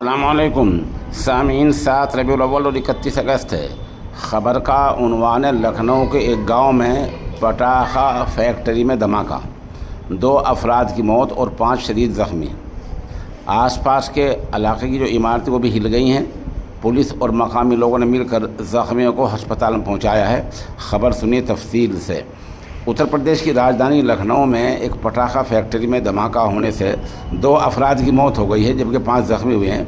अस्सलामुअलैकुम सामीन। 7 रबीउल अव्वल और 31 अगस्त है। ख़बर का उन्वान है, लखनऊ के एक गांव में पटाखा फैक्ट्री में धमाका, 2 अफराद की मौत और 5 शदीद ज़ख्मी। आसपास के इलाके की जो इमारतें वो भी हिल गई हैं। पुलिस और मकामी लोगों ने मिलकर ज़ख्मियों को अस्पताल में पहुंचाया है। ख़बर सुनिए तफसील से। उत्तर प्रदेश की राजधानी लखनऊ में एक पटाखा फैक्ट्री में धमाका होने से 2 अफराद की मौत हो गई है, जबकि 5 ज़ख्मी हुए हैं।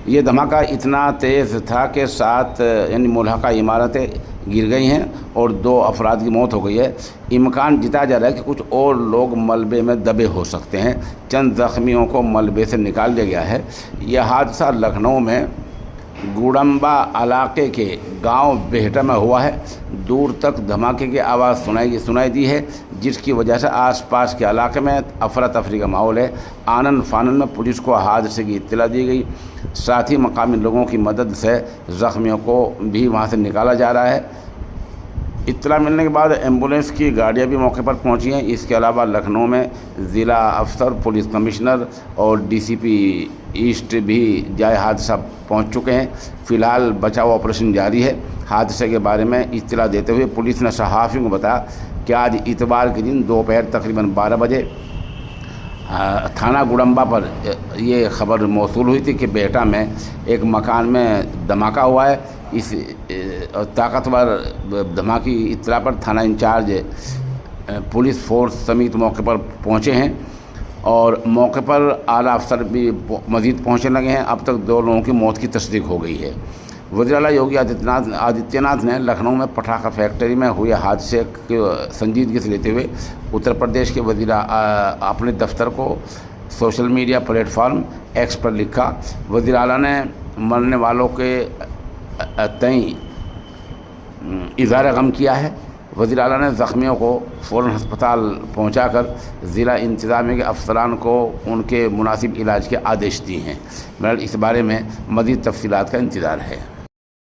ये धमाका इतना तेज़ था कि 7 यानी मुल्हका इमारतें गिर गई हैं और 2 अफराद की मौत हो गई है। इम्कान जताया जा रहा है कि कुछ और लोग मलबे में दबे हो सकते हैं। चंद ज़ख्मियों को मलबे से निकाल दिया गया है। यह हादसा लखनऊ में गुड़म्बा इलाके के गांव बेहटा में हुआ है। दूर तक धमाके की आवाज़ सुनाई दी है, जिसकी वजह से आसपास के इलाके में अफरा तफरी का माहौल है। आनन फानन में पुलिस को हादसे की इत्तला दी गई। साथ ही मकामी लोगों की मदद से ज़ख्मियों को भी वहां से निकाला जा रहा है। इत्तला मिलने के बाद एम्बुलेंस की गाड़ियां भी मौके पर पहुंची हैं। इसके अलावा लखनऊ में ज़िला अफसर, पुलिस कमिश्नर और डीसीपी ईस्ट भी जाए हादसा पहुंच चुके हैं। फ़िलहाल बचाव ऑपरेशन जारी है। हादसे के बारे में इत्तला देते हुए पुलिस ने सहाफ़ियों को बताया कि आज इतवार के दिन दोपहर तकरीबन 12 बजे थाना गुड़म्बा पर ये खबर मौसूल हुई थी कि बेहटा में एक मकान में धमाका हुआ है। इस ताकतवर धमाके की इत्तला पर थाना इंचार्ज पुलिस फोर्स समेत मौके पर पहुंचे हैं और मौके पर आला अफसर भी मज़ीद पहुंचने लगे हैं। अब तक 2 लोगों की मौत की तस्दीक हो गई है। वज़ीर आला योगी आदित्यनाथ ने लखनऊ में पटाखा फैक्ट्री में हुए हादसे की संजीदगी से लेते हुए उत्तर प्रदेश के वज़ीर अपने दफ्तर को सोशल मीडिया प्लेटफॉर्म एक्स पर लिखा। वज़ीर आला ने मरने वालों के तई इज़हार गम किया है। वज़ीर आला ने ज़ख्मियों को फ़ौरन अस्पताल पहुंचाकर ज़िला इंतज़ामिया के अफसरान को उनके मुनासिब इलाज के आदेश दिए हैं। बहरहाल इस बारे में मज़ीद तफसीलात का इंतज़ार है।